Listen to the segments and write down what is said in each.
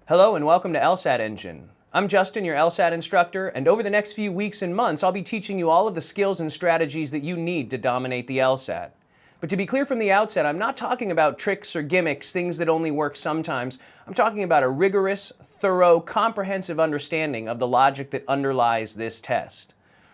Hello and welcome to LSAT Engine. I'm Justin, your LSAT instructor, and over the next few weeks and months, I'll be teaching you all of the skills and strategies that you need to dominate the LSAT. But to be clear from the outset, I'm not talking about tricks or gimmicks, things that only work sometimes. I'm talking about a rigorous, thorough, comprehensive understanding of the logic that underlies this test.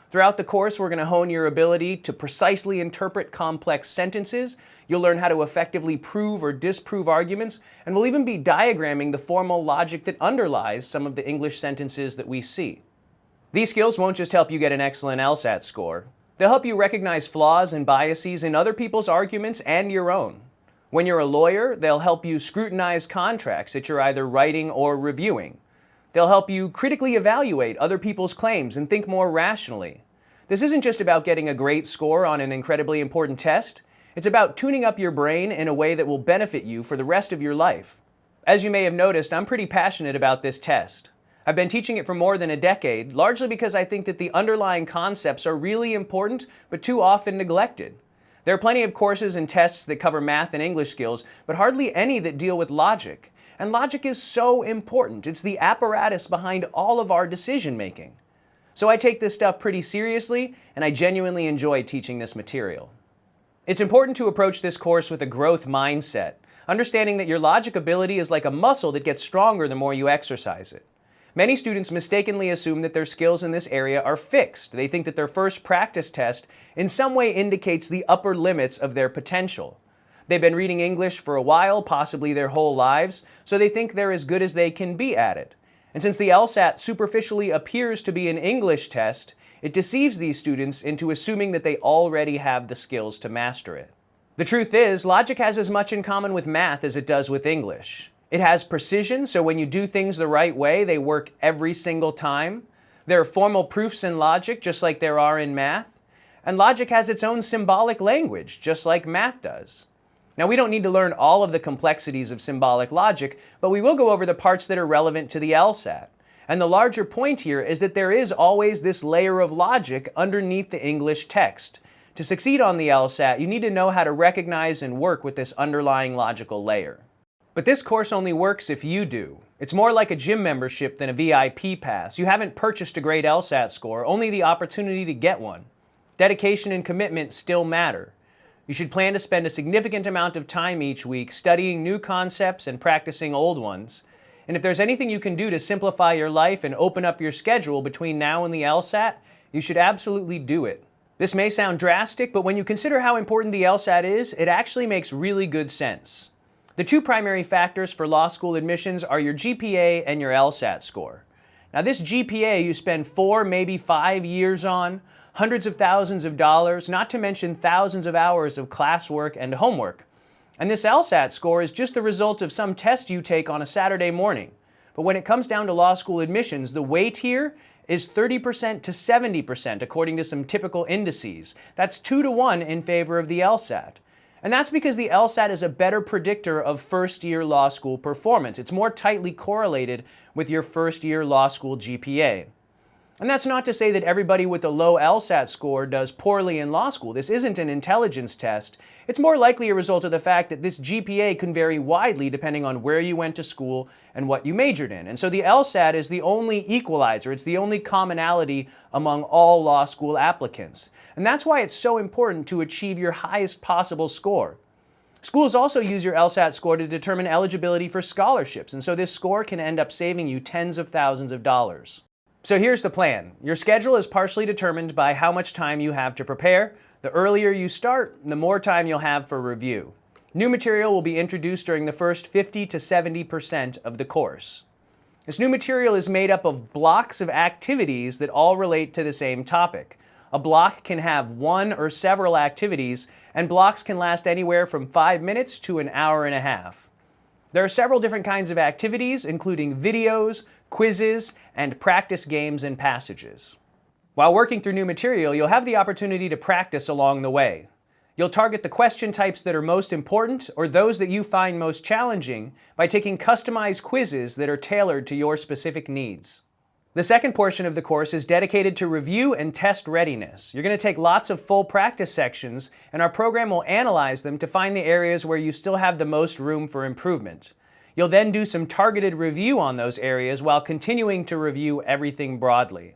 Throughout the course, we're going to hone your ability to precisely interpret complex sentences. You'll learn how to effectively prove or disprove arguments, and we'll even be diagramming the formal logic that underlies some of the English sentences that we see. These skills won't just help you get an excellent LSAT score. They'll help you recognize flaws and biases in other people's arguments and your own. When you're a lawyer, they'll help you scrutinize contracts that you're either writing or reviewing. They'll help you critically evaluate other people's claims and think more rationally. This isn't just about getting a great score on an incredibly important test. It's about tuning up your brain in a way that will benefit you for the rest of your life. As you may have noticed, I'm pretty passionate about this test. I've been teaching it for more than a decade, largely because I think that the underlying concepts are really important, but too often neglected. There are plenty of courses and tests that cover math and English skills, but hardly any that deal with logic. And logic is so important. It's the apparatus behind all of our decision making. So I take this stuff pretty seriously, and I genuinely enjoy teaching this material. It's important to approach this course with a growth mindset, understanding that your logic ability is like a muscle that gets stronger the more you exercise it. Many students mistakenly assume that their skills in this area are fixed. They think that their first practice test in some way indicates the upper limits of their potential. They've been reading English for a while, possibly their whole lives, so they think they're as good as they can be at it. And since the LSAT superficially appears to be an English test, it deceives these students into assuming that they already have the skills to master it. The truth is, logic has as much in common with math as it does with English. It has precision, so when you do things the right way, they work every single time. There are formal proofs in logic, just like there are in math. And logic has its own symbolic language, just like math does. Now, we don't need to learn all of the complexities of symbolic logic, but we will go over the parts that are relevant to the LSAT. And the larger point here is that there is always this layer of logic underneath the English text. To succeed on the LSAT, you need to know how to recognize and work with this underlying logical layer. But this course only works if you do. It's more like a gym membership than a VIP pass. You haven't purchased a great LSAT score, only the opportunity to get one. Dedication and commitment still matter. You should plan to spend a significant amount of time each week studying new concepts and practicing old ones. And if there's anything you can do to simplify your life and open up your schedule between now and the LSAT, you should absolutely do it. This may sound drastic, but when you consider how important the LSAT is, it actually makes really good sense. The two primary factors for law school admissions are your GPA and your LSAT score. Now, this GPA you spend 4, maybe 5 years on, hundreds of thousands of dollars, not to mention thousands of hours of classwork and homework. And this LSAT score is just the result of some test you take on a Saturday morning. But when it comes down to law school admissions, the weight here is 30% to 70% according to some typical indices. That's 2 to 1 in favor of the LSAT. And that's because the LSAT is a better predictor of first-year law school performance. It's more tightly correlated with your first-year law school GPA. And that's not to say that everybody with a low LSAT score does poorly in law school. This isn't an intelligence test. It's more likely a result of the fact that this GPA can vary widely depending on where you went to school and what you majored in. And so the LSAT is the only equalizer. It's the only commonality among all law school applicants. And that's why it's so important to achieve your highest possible score. Schools also use your LSAT score to determine eligibility for scholarships, and so this score can end up saving you tens of thousands of dollars. So here's the plan. Your schedule is partially determined by how much time you have to prepare. The earlier you start, the more time you'll have for review. New material will be introduced during the first 50 to 70% of the course. This new material is made up of blocks of activities that all relate to the same topic. A block can have one or several activities, and blocks can last anywhere from 5 minutes to an hour and a half. There are several different kinds of activities, including videos, quizzes, and practice games and passages. While working through new material, you'll have the opportunity to practice along the way. You'll target the question types that are most important or those that you find most challenging by taking customized quizzes that are tailored to your specific needs. The second portion of the course is dedicated to review and test readiness. You're going to take lots of full practice sections, and our program will analyze them to find the areas where you still have the most room for improvement. You'll then do some targeted review on those areas while continuing to review everything broadly.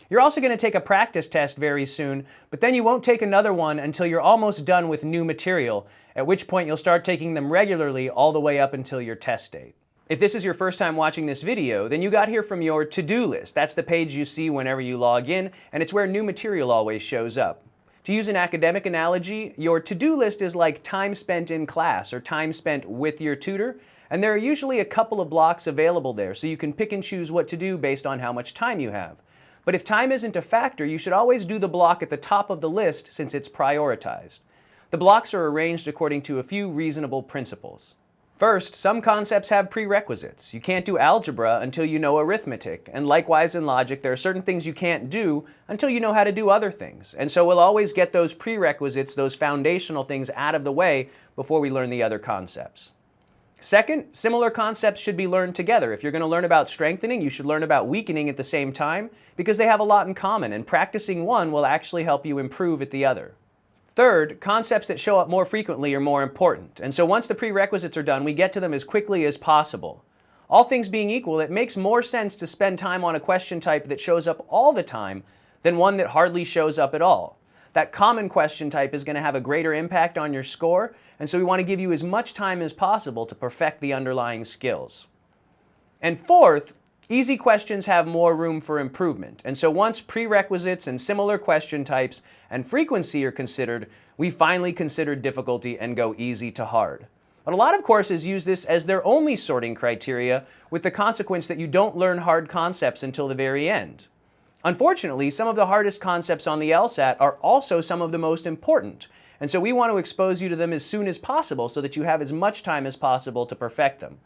You're also going to take a practice test very soon, but then you won't take another one until you're almost done with new material, at which point you'll start taking them regularly all the way up until your test date. If this is your first time watching this video, then you got here from your to-do list. That's the page you see whenever you log in, and it's where new material always shows up. To use an academic analogy, your to-do list is like time spent in class or time spent with your tutor, and there are usually a couple of blocks available there, so you can pick and choose what to do based on how much time you have. But if time isn't a factor, you should always do the block at the top of the list since it's prioritized. The blocks are arranged according to a few reasonable principles. First, some concepts have prerequisites. You can't do algebra until you know arithmetic, and likewise in logic, there are certain things you can't do until you know how to do other things. And so we'll always get those prerequisites, those foundational things out of the way before we learn the other concepts. Second, similar concepts should be learned together. If you're going to learn about strengthening, you should learn about weakening at the same time because they have a lot in common, and practicing one will actually help you improve at the other. Third, concepts that show up more frequently are more important, and so once the prerequisites are done, we get to them as quickly as possible. All things being equal, it makes more sense to spend time on a question type that shows up all the time than one that hardly shows up at all. That common question type is going to have a greater impact on your score, and so we want to give you as much time as possible to perfect the underlying skills. And fourth, easy questions have more room for improvement, and so once prerequisites and similar question types and frequency are considered, we finally consider difficulty and go easy to hard. But a lot of courses use this as their only sorting criteria, with the consequence that you don't learn hard concepts until the very end. Unfortunately, some of the hardest concepts on the LSAT are also some of the most important, and so we want to expose you to them as soon as possible so that you have as much time as possible to perfect them.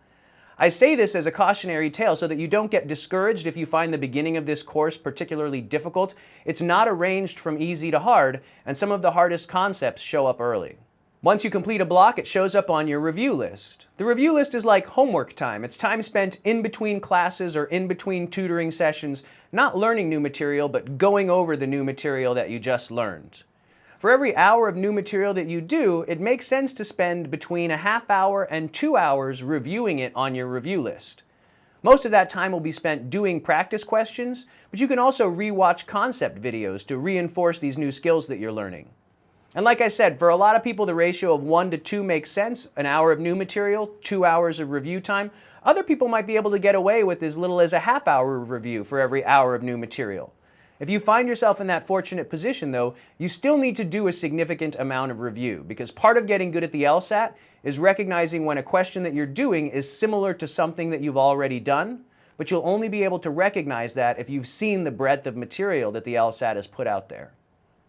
I say this as a cautionary tale so that you don't get discouraged if you find the beginning of this course particularly difficult. It's not arranged from easy to hard, and some of the hardest concepts show up early. Once you complete a block, it shows up on your review list. The review list is like homework time. It's time spent in between classes or in between tutoring sessions, not learning new material, but going over the new material that you just learned. For every hour of new material that you do, it makes sense to spend between a half hour and 2 hours reviewing it on your review list. Most of that time will be spent doing practice questions, but you can also re-watch concept videos to reinforce these new skills that you're learning. And like I said, for a lot of people, the ratio of 1 to 2 makes sense. An hour of new material, 2 hours of review time. Other people might be able to get away with as little as a half hour of review for every hour of new material. If you find yourself in that fortunate position, though, you still need to do a significant amount of review, because part of getting good at the LSAT is recognizing when a question that you're doing is similar to something that you've already done, but you'll only be able to recognize that if you've seen the breadth of material that the LSAT has put out there.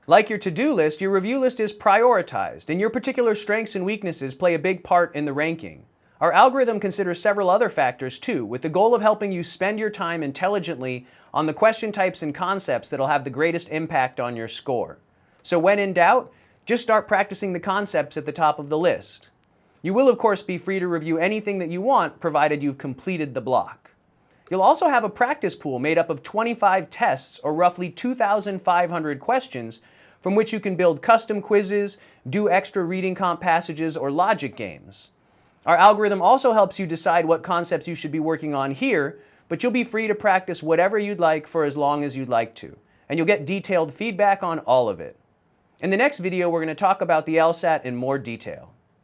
Like your to-do list, your review list is prioritized, and your particular strengths and weaknesses play a big part in the ranking. Our algorithm considers several other factors too, with the goal of helping you spend your time intelligently on the question types and concepts that'll have the greatest impact on your score. So when in doubt, just start practicing the concepts at the top of the list. You will, of course, be free to review anything that you want, provided you've completed the block. You'll also have a practice pool made up of 25 tests, or roughly 2,500 questions, from which you can build custom quizzes, do extra reading comp passages, or logic games. Our algorithm also helps you decide what concepts you should be working on here, but you'll be free to practice whatever you'd like for as long as you'd like to, and you'll get detailed feedback on all of it. In the next video, we're going to talk about the LSAT in more detail.